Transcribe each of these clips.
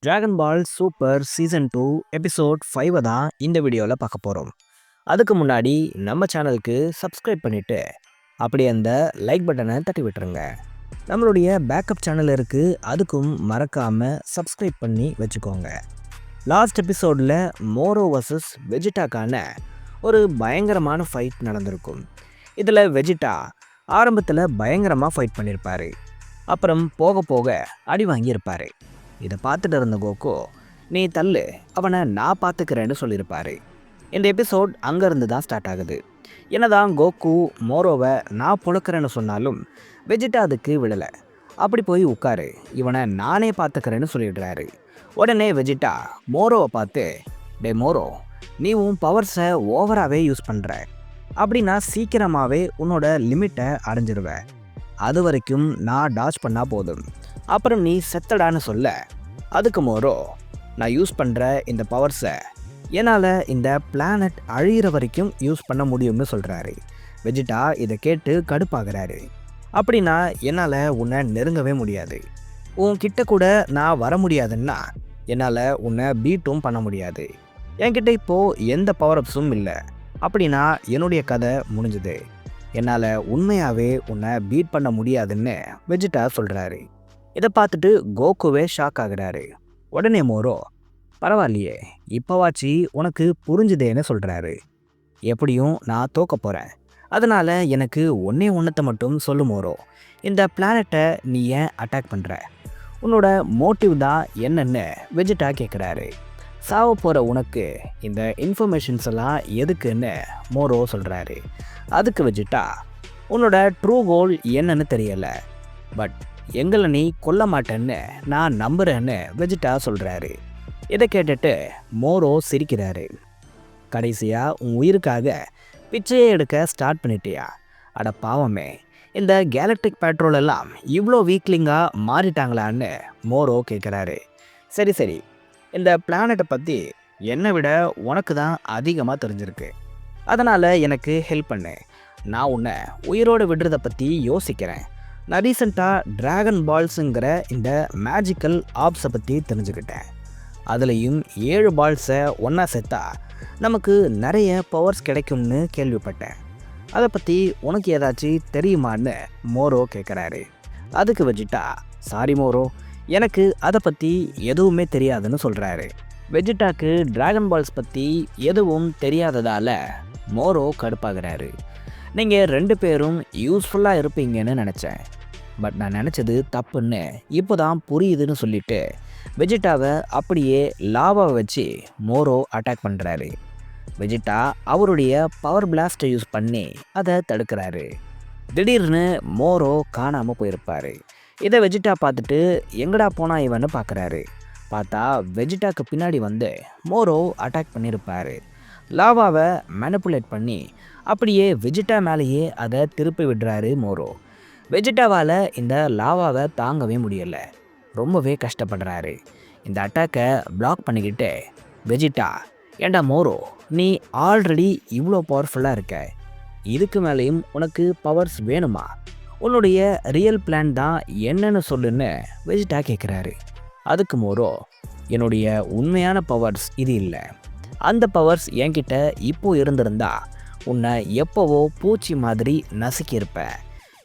Dragon பால் super season 2 episode 5 தான் இந்த வீடியோவில் பார்க்க போகிறோம். அதுக்கு முன்னாடி நம்ம சேனலுக்கு சப்ஸ்கிரைப் பண்ணிவிட்டு அப்படியே அந்த லைக் பட்டனை தட்டி விட்டுருங்க. நம்மளுடைய பேக்கப் சேனல் இருக்குது, அதுக்கும் மறக்காமல் சப்ஸ்கிரைப் பண்ணி வச்சுக்கோங்க. லாஸ்ட் எபிசோடில் மோரோ வர்சஸ் வெஜிட்டாக்கான ஒரு பயங்கரமான ஃபைட் நடந்திருக்கும். இதில் வெஜிட்டா ஆரம்பத்தில் பயங்கரமாக ஃபைட் பண்ணியிருப்பார். அப்புறம் போக போக அடி வாங்கியிருப்பார். இதை பார்த்துட்டு இருந்த கோகு, நீ தள்ளு, அவனை நான் பார்த்துக்கிறேன்னு சொல்லியிருப்பாரு. இந்த எபிசோட் அங்கேருந்து தான் ஸ்டார்ட் ஆகுது. என்னதான் கோகு மோரோவை நான் பொழுக்கிறேன்னு சொன்னாலும் வெஜிட்டா அதுக்கு விடலை. அப்படி போய் உட்காரு, இவனை நானே பார்த்துக்கிறேன்னு சொல்லிடுறாரு. உடனே வெஜிட்டா மோரோவை பார்த்து, டே மோரோ, நீ உன் பவர்ஸை ஓவராகவே யூஸ் பண்ணுற, அப்படின்னா சீக்கிரமாகவே உன்னோட லிமிட்டை அடைஞ்சிருவேன். அது வரைக்கும் நான் டாச் பண்ணால் போதும், அப்புறம் நீ செத்தடான்னு சொல்ல, அதுக்கு மோரோ, நான் யூஸ் பண்ணுற இந்த பவர்ஸை என்னால் இந்த பிளானட் அழியிற வரைக்கும் யூஸ் பண்ண முடியும்னு சொல்கிறாரு. வெஜிட்டா இதை கேட்டு கடுப்பாகிறாரு. அப்படின்னா என்னால் உன்னை நெருங்கவே முடியாது, உன்கிட்ட கூட நான் வர முடியாதுன்னா என்னால் உன்னை பீட்டும் பண்ண முடியாது, என்கிட்ட இப்போது எந்த பவர் அப்ஸும் இல்லை, அப்படின்னா என்னுடைய கதை முடிஞ்சுது, என்னால் உண்மையாகவே உன்னை பீட் பண்ண முடியாதுன்னு வெஜிட்டா சொல்கிறாரு. இதை பார்த்துட்டு கோகுவே ஷாக் ஆகுறாரு. உடனே மோரோ, பரவாயில்லையே, இப்போவாச்சு உனக்கு புரிஞ்சுதேன்னு சொல்கிறாரு. எப்படியும் நான் தோக்க போகிறேன், அதனால் எனக்கு ஒன்றத்தை மட்டும் சொல்லு மோரோ, இந்த பிளானட்டை நீ ஏன் அட்டாக் பண்ணுற, உன்னோட மோட்டிவ் தான் என்னன்னு வெஜிட்டா கேட்குறாரு. சாவ போகிற உனக்கு இந்த இன்ஃபர்மேஷன்ஸ் எல்லாம் எதுக்குன்னு மோரோ சொல்கிறாரு. அதுக்கு வெஜிட்டா, உன்னோட ட்ரூ கோல் என்னன்னு தெரியலை, பட் எங்களை நீ கொல்ல மாட்டேன்னு நான் நம்புகிறேன்னு வெஜிட்டா சொல்கிறாரு. இதை கேட்டுட்டு மோரோ சிரிக்கிறாரு. கடைசியாக உன் உயிருக்காக பிச்சையை எடுக்க ஸ்டார்ட் பண்ணிட்டியா? அட பாவமே, இந்த கேலக்டிக் பேட்ரோல் எல்லாம் இவ்வளோ வீக்லிங்காக மாறிட்டாங்களான்னு மோரோ கேட்குறாரு. சரி சரி, இந்த பிளானட்டை பற்றி என்னை விட உனக்கு தான் அதிகமாக தெரிஞ்சிருக்கு, அதனால் எனக்கு ஹெல்ப் பண்ணு. நான் உன்னை உயிரோடு விடுறதை பற்றி யோசிக்கிறேன். நான் ரீசெண்டாக டிராகன் பால்ஸுங்கிற இந்த மேஜிக்கல் ஆப்ஸை பற்றி தெரிஞ்சுக்கிட்டேன். அதுலேயும் 7 பால்ஸை ஒன்றா சேர்த்தா நமக்கு நிறைய பவர்ஸ் கிடைக்கும்னு கேள்விப்பட்டேன். அதை பற்றி உனக்கு ஏதாச்சும் தெரியுமான்னு மோரோ கேட்குறாரு. அதுக்கு வெஜிட்டா, சாரி மோரோ, எனக்கு அதை பற்றி எதுவுமே தெரியாதுன்னு சொல்கிறாரு. வெஜிட்டாக்கு டிராகன் பால்ஸ் பற்றி எதுவும் தெரியாததால் மோரோ கடுப்பாகிறாரு. நீங்கள் 2 பேரும் யூஸ்ஃபுல்லாக இருப்பீங்கன்னு நினச்சேன், பட் நான் நினச்சது தப்புன்னு இப்போ தான் புரியுதுன்னு சொல்லிட்டு வெஜிட்டாவை அப்படியே லாவாவை வச்சு மோரோ அட்டாக் பண்ணுறாரு. வெஜிட்டா அவருடைய பவர் பிளாஸ்ட்டை யூஸ் பண்ணி அதை தடுக்கிறாரு. திடீர்னு மோரோ காணாமல் போயிருப்பார். இதை வெஜிட்டா பார்த்துட்டு எங்கடா போனா இவன்னு பார்க்குறாரு. பார்த்தா வெஜிட்டாக்கு பின்னாடி வந்து மோரோ அட்டாக் பண்ணியிருப்பார். லாவாவை மேனிப்புலேட் பண்ணி அப்படியே வெஜிட்டா மேலேயே அதை திருப்பி விடுறாரு மோரோ. வெஜிட்டாவால் இந்த லாவாவை தாங்கவே முடியலை, ரொம்பவே கஷ்டப்படுறாரு. இந்த அட்டாக்கை பிளாக் பண்ணிக்கிட்டு வெஜிட்டா, ஏண்டா மோரோ, நீ ஆல்ரெடி இவ்வளோ பவர்ஃபுல்லாக இருக்க, இதுக்கு மேலேயும் உனக்கு பவர்ஸ் வேணுமா? உன்னுடைய ரியல் பிளான் தான் என்னன்னு சொல்லுன்னு வெஜிட்டா கேட்குறாரு. அதுக்கு மோரோ, என்னுடைய உண்மையான பவர்ஸ் இது இல்லை, அந்த பவர்ஸ் என்கிட்ட இப்போது இருந்திருந்தா உன்னை எப்போவோ பூச்சி மாதிரி நசுக்கியிருப்பேன்.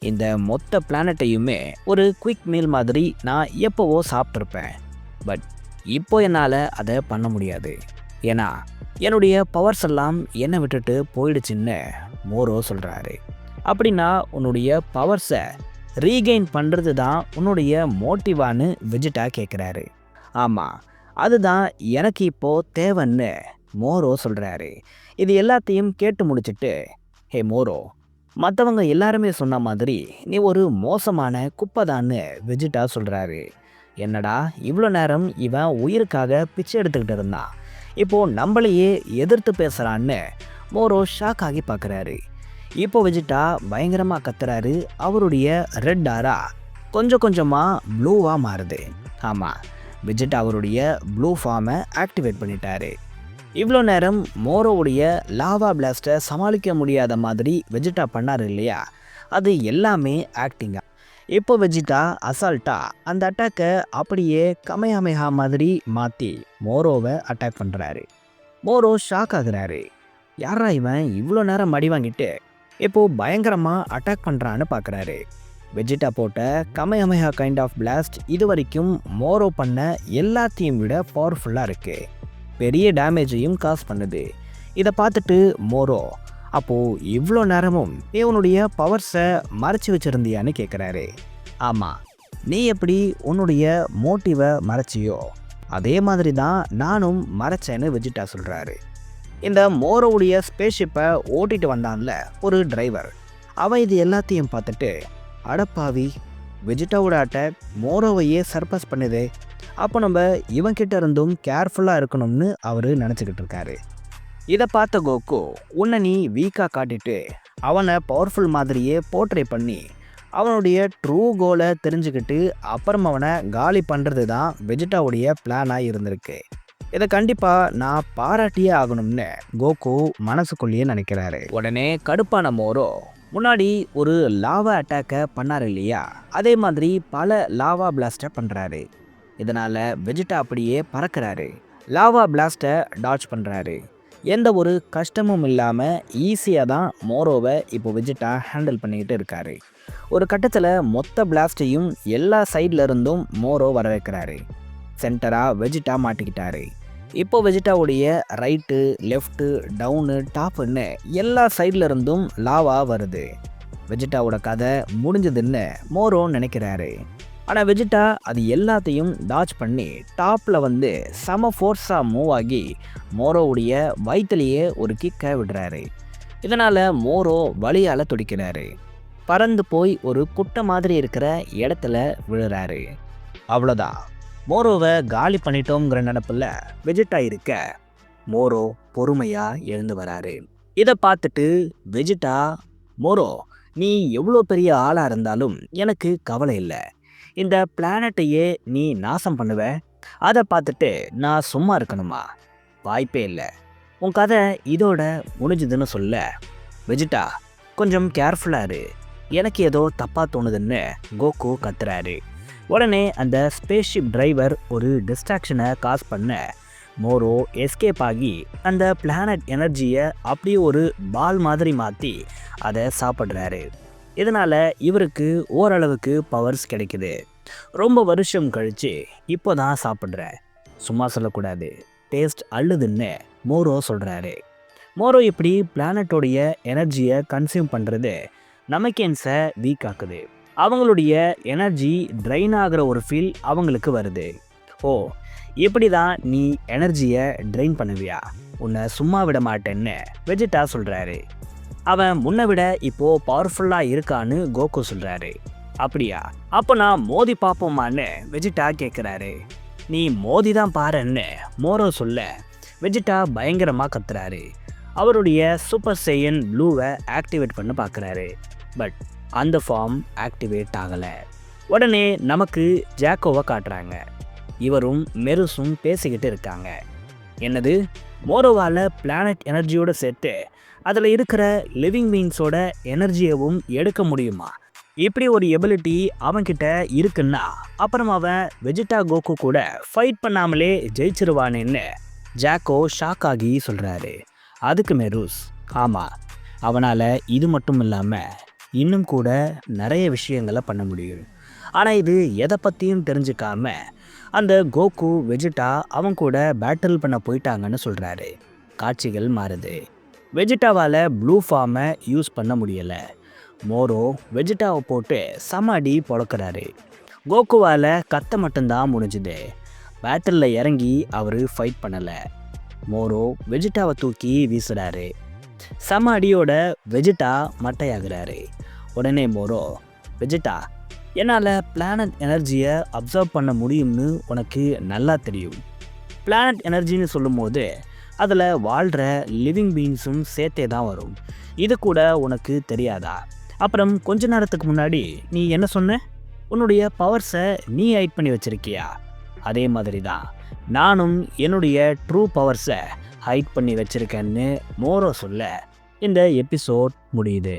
இந்த மொத்த பிளானட்டையுமே ஒரு குயிக் மீல் மாதிரி நான் எப்போவோ சாப்பிட்ருப்பேன். பட் இப்போ என்னால் அதை பண்ண முடியாது, ஏன்னா என்னுடைய பவர்ஸ் எல்லாம் என்னை விட்டுட்டு போயிடுச்சுன்னு மோரோ சொல்கிறாரு. அப்படின்னா உன்னுடைய பவர்ஸை ரீகெயின் பண்ணுறது தான் உன்னுடைய மோட்டிவான்னு வெஜிட்டா கேட்குறாரு. ஆமாம், அதுதான் எனக்கு இப்போது தேவைன்னு மோரோ சொல்கிறாரு. இது எல்லாத்தையும் கேட்டு முடிச்சுட்டு, ஹே மோரோ, மற்றவங்க எல்லாருமே சொன்ன மாதிரி நீ ஒரு மோசமான குப்பைதான்னு வெஜிட்டா சொல்கிறாரு. என்னடா இவ்வளோ நேரம் இவன் உயிருக்காக பிச்சை எடுத்துக்கிட்டு இருந்தான், இப்போது நம்மளையே எதிர்த்து பேசுகிறான்னு மோரோ ஷாக் ஆகி பார்க்குறாரு. இப்போ வெஜிட்டா பயங்கரமாக கத்துறாரு. அவருடைய ரெட் ஆரா கொஞ்சம் கொஞ்சமாக ப்ளூவாக மாறுது. ஆமாம், வெஜிட்டா அவருடைய ப்ளூ ஃபார்மை ஆக்டிவேட் பண்ணிட்டாரு. இவ்வளோ நேரம் மோரோவுடைய லாவா பிளாஸ்ட்டை சமாளிக்க முடியாத மாதிரி வெஜிட்டா பண்ணார் இல்லையா, அது எல்லாமே ஆக்டிங்காக. இப்போ வெஜிட்டா அசால்ட்டா அந்த அட்டாக்கை அப்படியே கமையாமையா மாதிரி மாற்றி மோரோவை அட்டாக் பண்ணுறாரு. மோரோ ஷாக் ஆகுறாரு. யாரா இவன் இவ்வளோ நேரம் அடி வாங்கிட்டு இப்போ பயங்கரமாக அட்டாக் பண்ணுறான்னு பார்க்குறாரு. வெஜிட்டா போட்ட கமையமையா கைண்ட் ஆஃப் பிளாஸ்ட் இது வரைக்கும் மோரோ பண்ண எல்லாத்தையும் விட பவர்ஃபுல்லாக இருக்குது. பெரிய டேமேஜையும் காஸ் பண்ணுது. இதை பார்த்துட்டு மோரோ, அப்போது இவ்வளோ நேரமும் நீ உன்னுடைய பவர்ஸை மறைச்சி வச்சுருந்தியான்னு கேட்குறாரு. ஆமாம், நீ எப்படி உன்னுடைய மோட்டிவை மறைச்சியோ அதே மாதிரி தான் நானும் மறைச்சேன்னு வெஜிட்டா சொல்கிறாரு. இந்த மோரோவுடைய ஸ்பேஸ்ஷிப்பை ஓட்டிட்டு வந்தான்ல ஒரு டிரைவர், அவன் இது எல்லாத்தையும் பார்த்துட்டு, அடப்பாவி, வெஜிட்டாவோட அட்டாக் மோரோவையே சர்பஸ் பண்ணுது, அப்போ நம்ம இவன்கிட்ட இருந்தும் கேர்ஃபுல்லாக இருக்கணும்னு அவர் நினச்சிக்கிட்டு இருக்காரு. இதை பார்த்த கோகு, உன்னை நீ வீக்காக காட்டிட்டு அவனை பவர்ஃபுல் மாதிரியே போர்ட்ரே பண்ணி அவனுடைய ட்ரூ கோலை தெரிஞ்சுக்கிட்டு அப்புறம் அவனை காலி பண்ணுறது தான் வெஜிட்டாவுடைய பிளானாக இருந்திருக்கு. இதை கண்டிப்பாக நான் பாராட்டியே ஆகணும்னு கோகு மனசுக்குள்ளேயே நினைக்கிறாரு. உடனே கடுப்பான மோரோ முன்னாடி ஒரு லாவா அட்டாக்கை பண்ணார் இல்லையா, அதே மாதிரி பல லாவா பிளாஸ்ட்டை பண்ணுறாரு. இதனால் வெஜிட்டா அப்படியே பறக்கிறாரு. லாவா பிளாஸ்ட்டை டாட்ச் பண்ணுறாரு. எந்த ஒரு கஷ்டமும் இல்லாமல் ஈஸியாக தான் மோரோவை இப்போ வெஜிட்டா ஹேண்டில் பண்ணிக்கிட்டு இருக்காரு. ஒரு கட்டத்தில் மொத்த பிளாஸ்ட்டையும் எல்லா சைடில் இருந்தும் மோரோ வர வைக்கிறாரு. சென்டராக வெஜிட்டா மாட்டிக்கிட்டாரு. இப்போ வெஜிட்டாவுடைய ரைட்டு, லெஃப்ட்டு, டவுனு, டாப்புன்னு எல்லா சைடில் இருந்தும் லாவா வருது. வெஜிட்டாவோட கதை முடிஞ்சதுன்னு மோரோ நினைக்கிறாரு. ஆனால் வெஜிட்டா அது எல்லாத்தையும் டாச் பண்ணி டாப்பில் வந்து செம ஃபோர்ஸாக மூவ் ஆகி மோரோவுடைய வயிற்றுலையே ஒரு கிக்கை விடுறாரு. இதனால் மோரோ வலியால் துடிக்கிறாரு. பறந்து போய் ஒரு குட்டை மாதிரி இருக்கிற இடத்துல விழுறாரு. அவ்வளோதான், மோரோவை காலி பண்ணிட்டோங்கிற நினப்பில் வெஜிட்டா இருக்க மோரோ பொறுமையாக எழுந்து வராரு. இதை பார்த்துட்டு வெஜிட்டா, மோரோ, நீ எவ்வளோ பெரிய ஆளாக இருந்தாலும் எனக்கு கவலை இல்லை. இந்த பிளானட்டையே நீ நாசம் பண்ணுவ, அதை பார்த்துட்டு நான் சும்மா இருக்கணுமா? வாய்ப்பே இல்லை. உன் கதை இதோட முடிஞ்சுதுன்னு சொல்ல, வெஜிட்டா கொஞ்சம் கேர்ஃபுல்லாக இரு, எனக்கு ஏதோ தப்பாக தோணுதுன்னு கோகு கத்துறாரு. உடனே அந்த ஸ்பேஸ்ஷிப் டிரைவர் ஒரு டிஸ்ட்ராக்ஷனை காஸ் பண்ண மோரோ எஸ்கேப் ஆகி அந்த பிளானட் எனர்ஜியை அப்படியே ஒரு பால் மாதிரி மாற்றி அதை சாப்பிட்றாரு. இதனால் இவருக்கு ஓரளவுக்கு பவர்ஸ் கிடைக்குது. ரொம்ப வருஷம் கழித்து இப்போ தான் சாப்பிட்றேன், சும்மா சொல்லக்கூடாது, டேஸ்ட் அள்ளுதுன்னு மோரோ சொல்கிறாரு. மோரோ இப்படி பிளானட்டோடைய எனர்ஜியை கன்சியூம் பண்ணுறது நமக்கேன்ஸை வீக் ஆக்குது. அவங்களுடைய எனர்ஜி ட்ரைன் ஆகிற ஒரு ஃபீல் அவங்களுக்கு வருது. ஓ, இப்படி தான் நீ எனர்ஜியை ட்ரைன் பண்ணுவியா? உன்னை சும்மா விட மாட்டேன்னு வெஜிட்டா சொல்கிறாரு. அவன் முன்னை விட இப்போது பவர்ஃபுல்லாக இருக்கான்னு கோகு சொல்கிறாரு. அப்படியா, அப்போ நான் மோதி பார்ப்போமான்னு வெஜிட்டா கேட்குறாரு. நீ மோதி தான் பாருன்னு மோரோ சொல்ல வெஜிட்டா பயங்கரமாக கத்துறாரு. அவருடைய சூப்பர் சையன் ப்ளூவை ஆக்டிவேட் பண்ண பார்க்குறாரு. பட் அந்த ஃபார்ம் ஆக்டிவேட் ஆகலை. உடனே நமக்கு ஜாக்கோவை காட்டுறாங்க. இவரும் மெருஸும் பேசிக்கிட்டு இருக்காங்க. என்னது, மோரோவால் பிளானட் எனர்ஜியோடு சேர்த்து அதில் இருக்கிற லிவிங் பீயிங்ஸோட எனர்ஜியவும் எடுக்க முடியுமா? இப்படி ஒரு எபிலிட்டி அவன்கிட்ட இருக்குன்னா அப்புறம் அவன் வெஜிட்டா கோகு கூட ஃபைட் பண்ணாமலே ஜெயிச்சிருவானேன்னு ஜாக்கோ ஷாக் ஆகி சொல்கிறாரு. அதுக்கு மெருஸ், ஆமாம், அவனால் இது மட்டும் இல்லாமல் இன்னும் கூட நிறைய விஷயங்களை பண்ண முடியும். ஆனால் இது எதை பற்றியும் தெரிஞ்சுக்காம அந்த கோகு வெஜிட்டா அவன் கூட பேட்டில் பண்ண போயிட்டாங்கன்னு சொல்கிறாரு. காட்சிகள் மாறுது. வெஜிட்டாவால் ப்ளூ ஃபார்மை யூஸ் பண்ண முடியலை. மோரோ வெஜிட்டாவை போட்டு சமாடி பொழக்கிறாரு. கோகுவால் கத்த மட்டும்தான் முடிஞ்சுது. பேட்டிலில் இறங்கி அவர் ஃபைட் பண்ணலை. மோரோ வெஜிட்டாவை தூக்கி வீசுகிறாரு. சம அடியோட வெஜிட்டா மட்டையாகிறாரு. உடனே மோரோ, வெஜிட்டா, என்னால் பிளானட் எனர்ஜியை அப்சர்வ் பண்ண முடியும்னு உனக்கு நல்லா தெரியும். பிளானட் எனர்ஜின்னு சொல்லும்போது அதில் வாழ்கிற லிவிங் பீயிங்ஸும் சேர்த்தே தான் வரும். இது கூட உனக்கு தெரியாதா? அப்புறம் கொஞ்ச நேரத்துக்கு முன்னாடி நீ என்ன சொன்ன? உன்னுடைய பவர்ஸை நீ ஹைட் பண்ணி வச்சிருக்கியா? அதே மாதிரி தான் நானும் என்னுடைய ட்ரூ பவர்ஸை ஹைட் பண்ணி வச்சுருக்கேன்னு மோரோ சொல்ல இந்த எபிசோட் முடியுது.